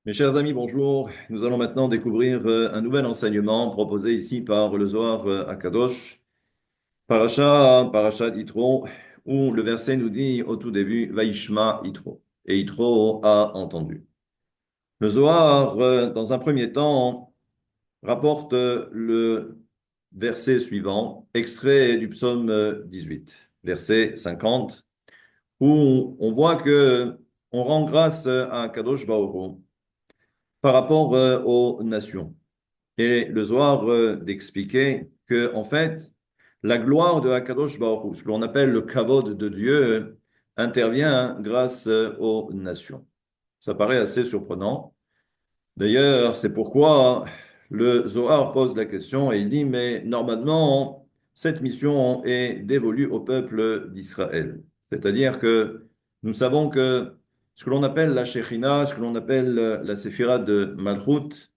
Mes chers amis, bonjour. Nous allons maintenant découvrir un nouvel enseignement proposé ici par le Zohar Akadosh, Parashat Yitro, où le verset nous dit au tout début, Vaishma Yitro. Et Yitro a entendu. Le Zohar, dans un premier temps, rapporte le verset suivant, extrait du psaume 18, verset 50, où on voit que on rend grâce à Kadosh Baruch Hu par rapport aux nations. Et le Zohar d'expliquer que, en fait, la gloire de Hakadosh Baruch Hu, ce que l'on appelle le kavod de Dieu, intervient grâce aux nations. Ça paraît assez surprenant. D'ailleurs, c'est pourquoi le Zohar pose la question et il dit, mais normalement, cette mission est dévolue au peuple d'Israël. C'est-à-dire que nous savons que ce que l'on appelle la Shekhinah, ce que l'on appelle la Séphira de Malchut,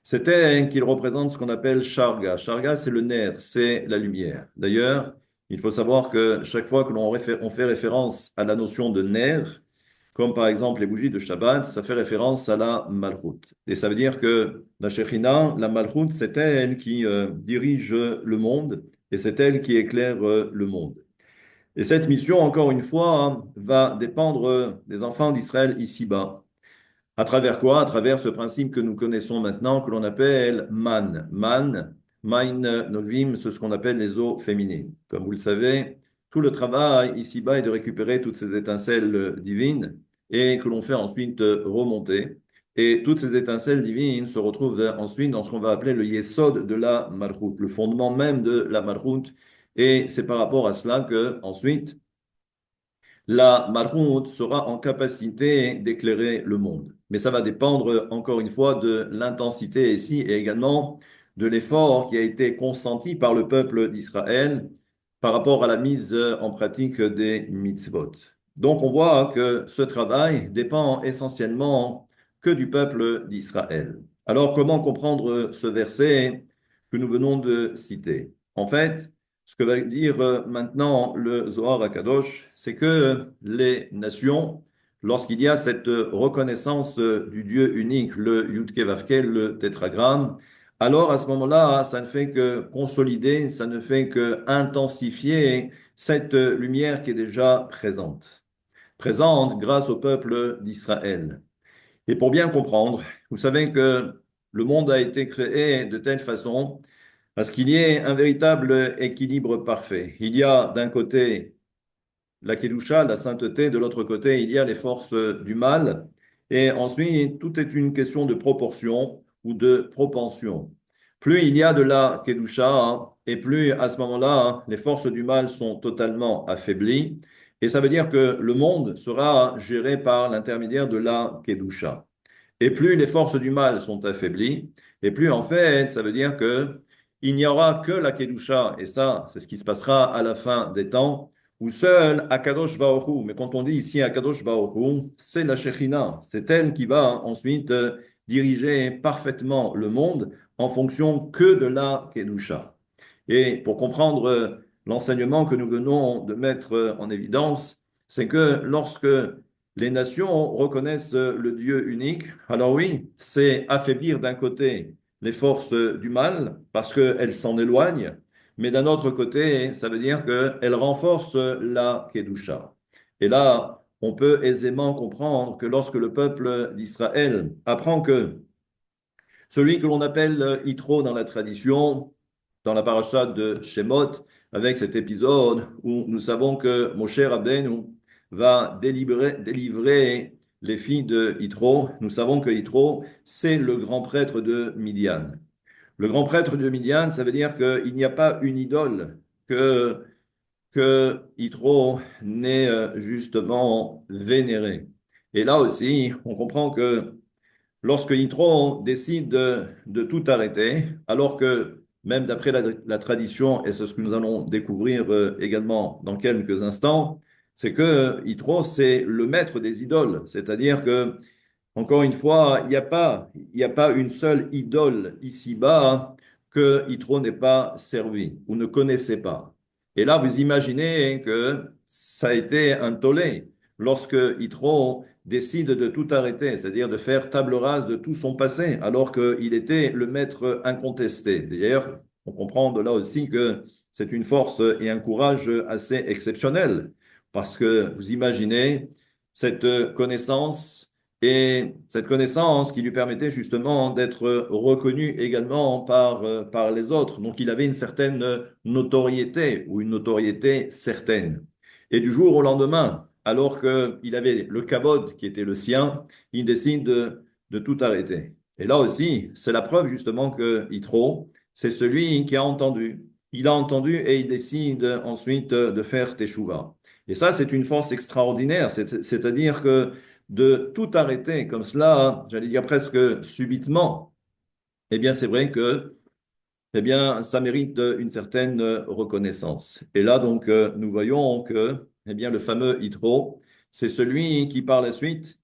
c'était qu'il représente ce qu'on appelle Sharga. Sharga, c'est le nerf, c'est la lumière. D'ailleurs, il faut savoir que chaque fois que on fait référence à la notion de nerf, comme par exemple les bougies de Shabbat, ça fait référence à la Malchut. Et ça veut dire que la Shekhinah, la Malchut, c'est elle qui dirige le monde et c'est elle qui éclaire le monde. Et cette mission, encore une fois, hein, va dépendre des enfants d'Israël ici-bas. À travers quoi? À travers ce principe que nous connaissons maintenant, que l'on appelle man. Man, mein novim, c'est ce qu'on appelle les eaux féminines. Comme vous le savez, tout le travail ici-bas est de récupérer toutes ces étincelles divines et que l'on fait ensuite remonter. Et toutes ces étincelles divines se retrouvent ensuite dans ce qu'on va appeler le yesod de la malchut, le fondement même de la malchut. Et c'est par rapport à cela que ensuite la Malchut sera en capacité d'éclairer le monde. Mais ça va dépendre, encore une fois, de l'intensité ici et également de l'effort qui a été consenti par le peuple d'Israël par rapport à la mise en pratique des mitzvot. Donc, on voit que ce travail dépend essentiellement que du peuple d'Israël. Alors, comment comprendre ce verset que nous venons de citer? En fait, ce que va dire maintenant le Zohar Akadosh, c'est que les nations, lorsqu'il y a cette reconnaissance du Dieu unique, le Yud Keh Vav Keh, le tétragramme, alors à ce moment-là, ça ne fait que consolider, ça ne fait que intensifier cette lumière qui est déjà présente. Présente grâce au peuple d'Israël. Et pour bien comprendre, vous savez que le monde a été créé de telle façon parce qu'il y ait un véritable équilibre parfait. Il y a d'un côté la Kedusha, la sainteté, de l'autre côté, il y a les forces du mal. Et ensuite, tout est une question de proportion ou de propension. Plus il y a de la Kedusha, hein, et plus à ce moment-là, hein, les forces du mal sont totalement affaiblies. Et ça veut dire que le monde sera géré par l'intermédiaire de la Kedusha. Et plus les forces du mal sont affaiblies, et plus en fait, ça veut dire que il n'y aura que la Kedusha, et ça, c'est ce qui se passera à la fin des temps, où seul Akadosh Baruch Hu, mais quand on dit ici Akadosh Baruch Hu, c'est la Shekhinah, c'est elle qui va ensuite diriger parfaitement le monde en fonction que de la Kedusha. Et pour comprendre l'enseignement que nous venons de mettre en évidence, c'est que lorsque les nations reconnaissent le Dieu unique, alors oui, c'est affaiblir d'un côté les forces du mal parce qu'elles s'en éloignent, mais d'un autre côté, ça veut dire qu'elles renforcent la Kedusha. Et là, on peut aisément comprendre que lorsque le peuple d'Israël apprend que celui que l'on appelle Yitro dans la tradition, dans la paracha de Shemot, avec cet épisode où nous savons que Moshe Rabbeinu va délivrer les filles de Yitro. Nous savons que Yitro, c'est le grand prêtre de Midian. Le grand prêtre de Midian, ça veut dire qu'il n'y a pas une idole que Yitro n'est justement vénérée. Et là aussi, on comprend que lorsque Yitro décide de tout arrêter, alors que même d'après la tradition, et c'est ce que nous allons découvrir également dans quelques instants, c'est que Yitro, c'est le maître des idoles. C'est-à-dire que, encore une fois, il n'y a pas une seule idole ici-bas que Yitro n'ait pas servi ou ne connaissait pas. Et là, vous imaginez que ça a été un tollé lorsque Yitro décide de tout arrêter, c'est-à-dire de faire table rase de tout son passé, alors qu'il était le maître incontesté. D'ailleurs, on comprend de là aussi que c'est une force et un courage assez exceptionnels, parce que vous imaginez cette connaissance et cette connaissance qui lui permettait justement d'être reconnu également par les autres. Donc il avait une certaine notoriété ou une notoriété certaine. Et du jour au lendemain, alors qu'il avait le kavod qui était le sien, il décide de tout arrêter. Et là aussi, c'est la preuve justement que Yitro, c'est celui qui a entendu. Il a entendu et il décide ensuite de faire teshuva. Et ça, c'est une force extraordinaire. C'est-à-dire que de tout arrêter comme cela, j'allais dire presque subitement, eh bien, c'est vrai que, eh bien, ça mérite une certaine reconnaissance. Et là, donc, nous voyons que, eh bien, le fameux Yitro, c'est celui qui, par la suite,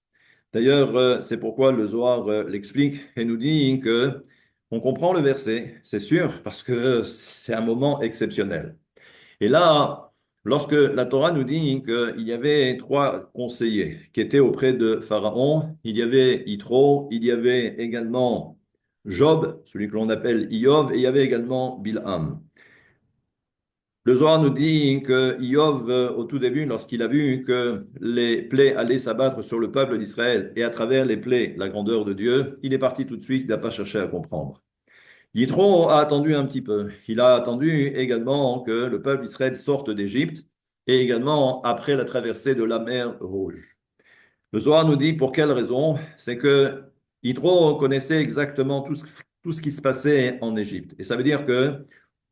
d'ailleurs, c'est pourquoi le Zohar l'explique et nous dit que on comprend le verset, c'est sûr, parce que c'est un moment exceptionnel. Et là, lorsque la Torah nous dit qu'il y avait trois conseillers qui étaient auprès de Pharaon, il y avait Yitro, il y avait également Job, celui que l'on appelle Iov, et il y avait également Bilham. Le Zohar nous dit que Iov, au tout début, lorsqu'il a vu que les plaies allaient s'abattre sur le peuple d'Israël et à travers les plaies, la grandeur de Dieu, il est parti tout de suite, il n'a pas cherché à comprendre. Yitro a attendu un petit peu. Il a attendu également que le peuple d'Israël sorte d'Égypte et également après la traversée de la mer Rouge. Le Zohar nous dit pour quelle raison? C'est que Yitro connaissait exactement tout ce qui se passait en Égypte. Et ça veut dire que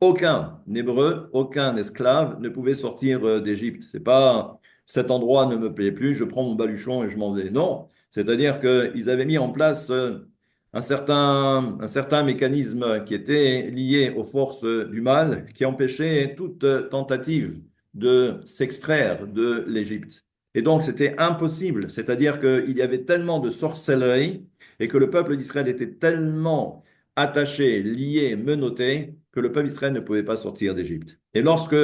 aucun Hébreu, aucun esclave ne pouvait sortir d'Égypte. C'est pas cet endroit ne me plaît plus, je prends mon baluchon et je m'en vais. Non. C'est-à-dire qu'ils avaient mis en place un certain mécanisme qui était lié aux forces du mal, qui empêchait toute tentative de s'extraire de l'Égypte. Et donc, c'était impossible. C'est-à-dire qu'il y avait tellement de sorcellerie et que le peuple d'Israël était tellement attaché, lié, menotté, que le peuple d'Israël ne pouvait pas sortir d'Égypte. Et lorsque,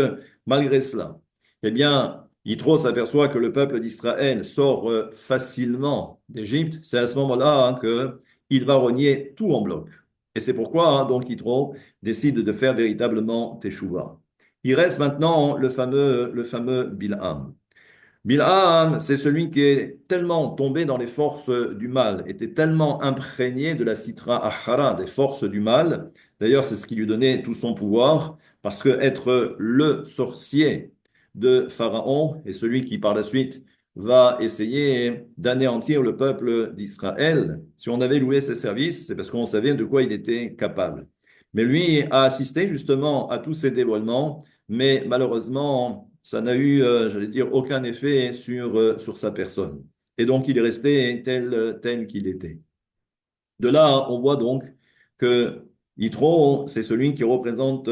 malgré cela, eh bien, Yitro s'aperçoit que le peuple d'Israël sort facilement d'Égypte, c'est à ce moment-là que il va renier tout en bloc. Et c'est pourquoi, donc, Yitro décide de faire véritablement Teshuvah. Il reste maintenant le fameux Bilham. Bilham, c'est celui qui est tellement tombé dans les forces du mal, était tellement imprégné de la citra achara, des forces du mal. D'ailleurs, c'est ce qui lui donnait tout son pouvoir, parce que être le sorcier de Pharaon est celui qui, par la suite, va essayer d'anéantir le peuple d'Israël. Si on avait loué ses services, c'est parce qu'on savait de quoi il était capable. Mais lui a assisté justement à tous ces dévoilements, mais malheureusement, ça n'a eu, j'allais dire, aucun effet sur sa personne. Et donc, il est resté tel qu'il était. De là, on voit donc que Yitro, c'est celui qui représente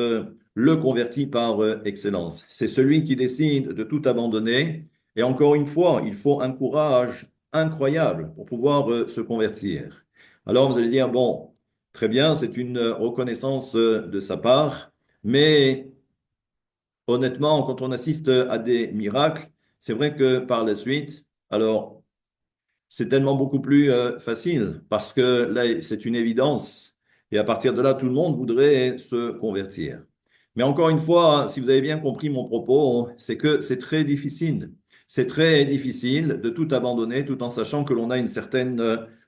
le converti par excellence. C'est celui qui décide de tout abandonner. Et encore une fois, il faut un courage incroyable pour pouvoir se convertir. Alors, vous allez dire, bon, très bien, c'est une reconnaissance de sa part, mais honnêtement, quand on assiste à des miracles, c'est vrai que par la suite, alors, c'est tellement beaucoup plus facile parce que là, c'est une évidence. Et à partir de là, tout le monde voudrait se convertir. Mais encore une fois, si vous avez bien compris mon propos, c'est que c'est très difficile. C'est très difficile de tout abandonner tout en sachant que l'on a une certaine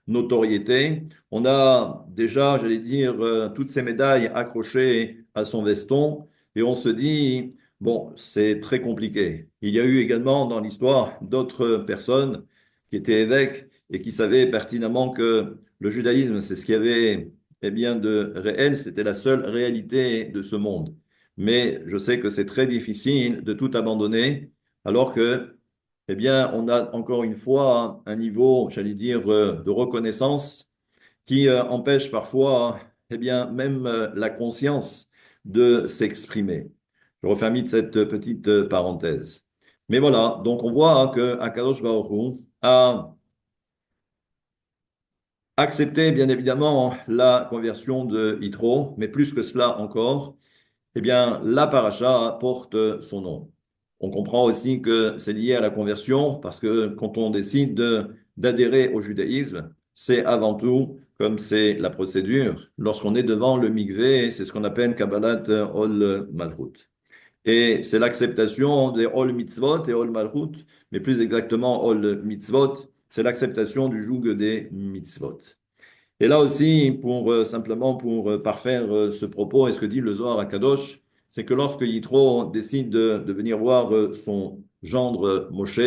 notoriété. On a déjà, j'allais dire, toutes ces médailles accrochées à son veston et on se dit, bon, c'est très compliqué. Il y a eu également dans l'histoire d'autres personnes qui était évêque et qui savait pertinemment que le judaïsme, c'est ce qu'il y avait eh bien, de réel, c'était la seule réalité de ce monde. Mais je sais que c'est très difficile de tout abandonner, alors que, eh bien, on a encore une fois un niveau, j'allais dire, de reconnaissance qui empêche parfois, eh bien, même la conscience de s'exprimer. Je referme cette petite parenthèse. Mais voilà, donc on voit que Akadosh Baruch Hu a accepté bien évidemment la conversion de Yitro, mais plus que cela encore, eh bien, la paracha porte son nom. On comprend aussi que c'est lié à la conversion parce que quand on décide d'adhérer au judaïsme, c'est avant tout, comme c'est la procédure, lorsqu'on est devant le mikvé, c'est ce qu'on appelle Kabbalat Ol Malchut. Et c'est l'acceptation des Ol Mitzvot et Ol Malchut, mais plus exactement Ol Mitzvot, c'est l'acceptation du joug des mitzvot. Et là aussi, simplement pour parfaire ce propos, et ce que dit le Zohar à Kadosh, c'est que lorsque Yitro décide de venir voir son gendre Moshe,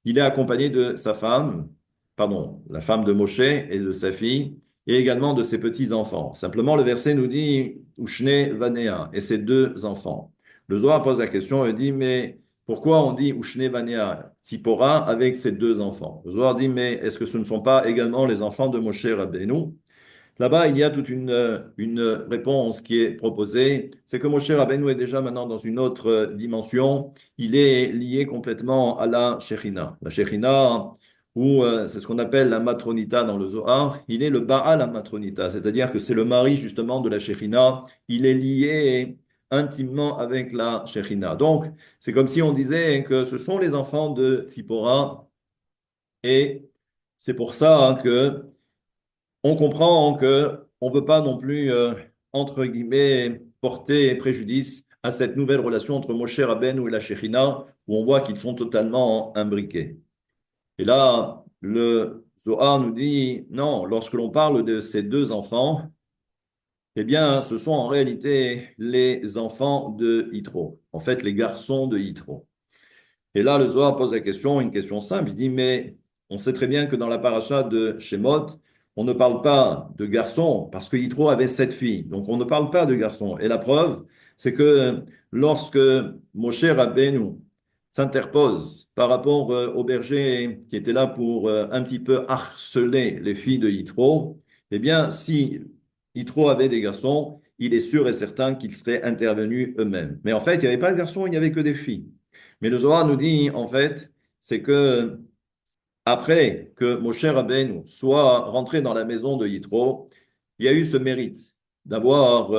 il est accompagné de sa femme, pardon, la femme de Moshe et de sa fille, et également de ses petits-enfants. Simplement, le verset nous dit Ushne Vanea et ses deux enfants. Le Zohar pose la question et dit, mais pourquoi on dit Ushne Vanea, Tzipora, avec ses deux enfants? Le Zohar dit, mais est-ce que ce ne sont pas également les enfants de Moshe Rabbeinu? Là-bas, il y a toute une réponse qui est proposée. C'est que Moshe Rabbeinu est déjà maintenant dans une autre dimension. Il est lié complètement à la Shekhinah. La Shekhinah, ou c'est ce qu'on appelle la Matronita dans le Zohar, il est le Baal à Matronita, c'est-à-dire que c'est le mari justement de la Shekhinah. Il est lié intimement avec la Shekhinah. Donc, c'est comme si on disait que ce sont les enfants de Tzipora, et c'est pour ça que on comprend que on veut pas non plus, entre guillemets, porter préjudice à cette nouvelle relation entre Moshe Rabbeinu et la Shekhinah, où on voit qu'ils sont totalement imbriqués. Et là, le Zohar nous dit, non, lorsque l'on parle de ces deux enfants, eh bien, ce sont en réalité les enfants de Yitro, en fait, les garçons de Yitro. Et là, le Zohar pose la question, une question simple. Il dit, mais on sait très bien que dans la paracha de Shemot, on ne parle pas de garçons parce que Yitro avait 7 filles. Donc, on ne parle pas de garçons. Et la preuve, c'est que lorsque Moshe Rabbeinu s'interpose par rapport au berger qui était là pour un petit peu harceler les filles de Yitro, eh bien, si Yitro avait des garçons, il est sûr et certain qu'ils seraient intervenus eux-mêmes. Mais en fait, il n'y avait pas de garçons, il n'y avait que des filles. Mais le Zohar nous dit, en fait, c'est que après que Moshe Rabbeinu soit rentré dans la maison de Yitro, il y a eu ce mérite d'avoir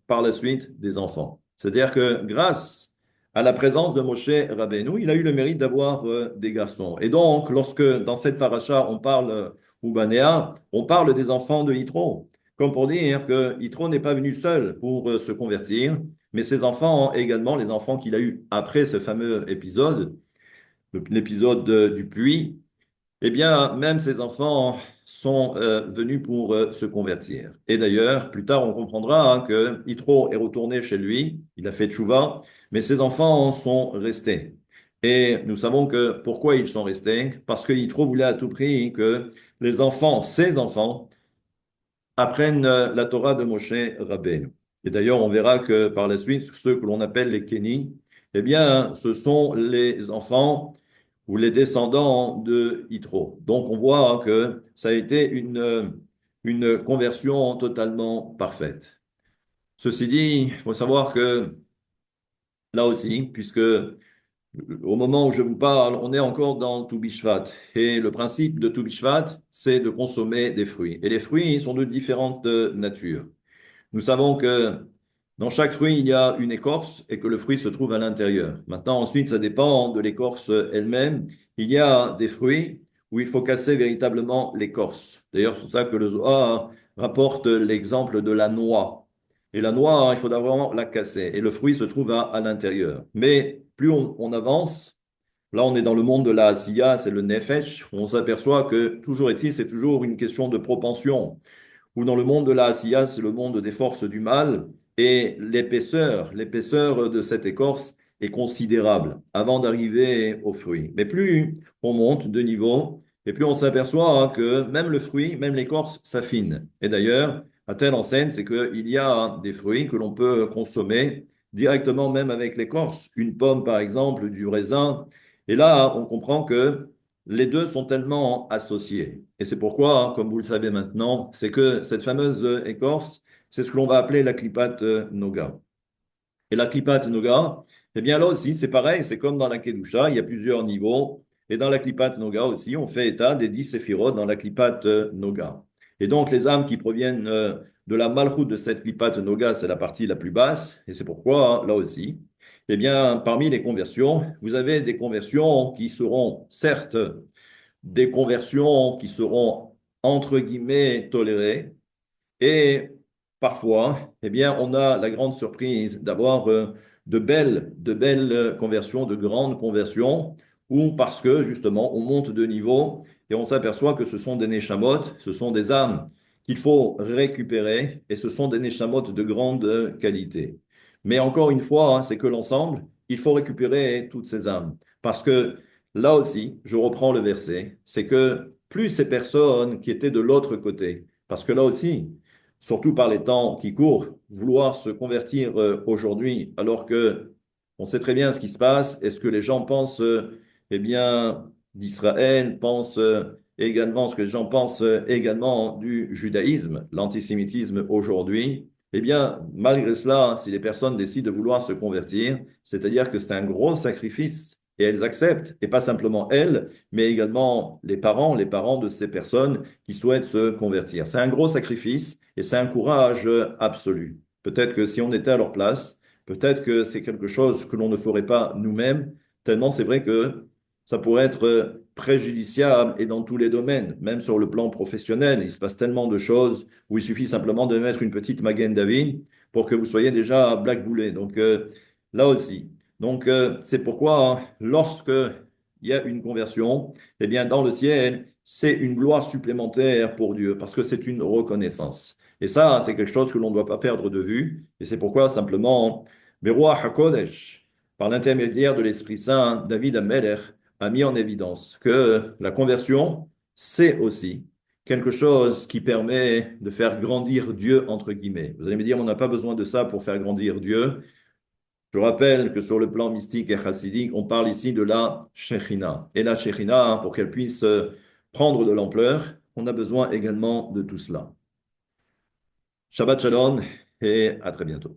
par la suite des enfants. C'est-à-dire que grâce à la présence de Moshe Rabbeinu, il a eu le mérite d'avoir des garçons. Et donc, lorsque dans cette paracha, on parle, ou Banéa, on parle des enfants de Yitro, comme pour dire que Yitro n'est pas venu seul pour se convertir, mais ses enfants également, les enfants qu'il a eus après ce fameux épisode, l'épisode du puits, eh bien, même ces enfants sont venus pour se convertir. Et d'ailleurs, plus tard, on comprendra que Yitro est retourné chez lui, il a fait tchouva, mais ses enfants sont restés. Et nous savons que pourquoi ils sont restés? Parce que Yitro voulait à tout prix que les enfants, ses enfants, apprennent la Torah de Moshe Rabbeinu. Et d'ailleurs, on verra que par la suite, ceux que l'on appelle les Kénis, eh bien, ce sont les enfants ou les descendants de Yitro. Donc, on voit que ça a été une conversion totalement parfaite. Ceci dit, il faut savoir que là aussi, puisque au moment où je vous parle, on est encore dans Tu Bishvat. Et le principe de Tu Bishvat, c'est de consommer des fruits. Et les fruits sont de différentes natures. Nous savons que dans chaque fruit, il y a une écorce et que le fruit se trouve à l'intérieur. Maintenant, ensuite, ça dépend de l'écorce elle-même. Il y a des fruits où il faut casser véritablement l'écorce. D'ailleurs, c'est pour ça que le Zohar rapporte l'exemple de la noix. Et la noix, il faut d'abord la casser. Et le fruit se trouve à l'intérieur. Mais plus on avance, là, on est dans le monde de la Asiya, c'est le Nefesh, où on s'aperçoit que toujours est-il, c'est toujours une question de propension ou dans le monde de la Asiya, c'est le monde des forces du mal, et l'épaisseur de cette écorce est considérable avant d'arriver au fruit. Mais plus on monte de niveau, et plus on s'aperçoit que même le fruit, même l'écorce s'affine. Et d'ailleurs, à telle enseigne, c'est qu'il y a des fruits que l'on peut consommer directement même avec l'écorce. Une pomme, par exemple, du raisin. Et là, on comprend que les deux sont tellement associés. Et c'est pourquoi, hein, comme vous le savez maintenant, c'est que cette fameuse écorce, c'est ce que l'on va appeler la klipat noga. Et la klipat noga, eh bien là aussi, c'est pareil, c'est comme dans la kedusha, il y a plusieurs niveaux. Et dans la klipat noga aussi, on fait état des 10 séphirot dans la klipat noga. Et donc, les âmes qui proviennent de la malchut de cette klipat noga, c'est la partie la plus basse. Et c'est pourquoi, là aussi, eh bien, parmi les conversions, vous avez des conversions qui seront certes des conversions qui seront, entre guillemets, tolérées. Et parfois, eh bien, on a la grande surprise d'avoir de belles conversions, de grandes conversions, ou parce que justement, on monte de niveau et on s'aperçoit que ce sont des neshamot, ce sont des âmes qu'il faut récupérer, et ce sont des neshamot de grande qualité. Mais encore une fois, hein, c'est que l'ensemble, il faut récupérer toutes ces âmes. Parce que là aussi, je reprends le verset, c'est que plus ces personnes qui étaient de l'autre côté, parce que là aussi, surtout par les temps qui courent, vouloir se convertir aujourd'hui, alors que on sait très bien ce qui se passe, est-ce que les gens pensent, eh bien, d'Israël, pensent également ce que les gens pensent également du judaïsme, l'antisémitisme aujourd'hui, eh bien, malgré cela, si les personnes décident de vouloir se convertir, c'est-à-dire que c'est un gros sacrifice. Et elles acceptent, et pas simplement elles, mais également les parents de ces personnes qui souhaitent se convertir. C'est un gros sacrifice et c'est un courage absolu. Peut-être que si on était à leur place, peut-être que c'est quelque chose que l'on ne ferait pas nous-mêmes, tellement c'est vrai que ça pourrait être préjudiciable et dans tous les domaines, même sur le plan professionnel. Il se passe tellement de choses où il suffit simplement de mettre une petite Magen David pour que vous soyez déjà blackboulé. Donc là aussi. Donc c'est pourquoi lorsque il y a une conversion, eh bien dans le ciel, c'est une gloire supplémentaire pour Dieu, parce que c'est une reconnaissance. Et ça, c'est quelque chose que l'on ne doit pas perdre de vue. Et c'est pourquoi, simplement, Beruach HaKodesh, par l'intermédiaire de l'Esprit Saint, David Ameller a mis en évidence que la conversion, c'est aussi quelque chose qui permet de faire grandir Dieu, entre guillemets. Vous allez me dire, on n'a pas besoin de ça pour faire grandir Dieu. Je rappelle que sur le plan mystique et chassidique, on parle ici de la Shekhinah. Et la Shekhinah, pour qu'elle puisse prendre de l'ampleur, on a besoin également de tout cela. Shabbat Shalom et à très bientôt.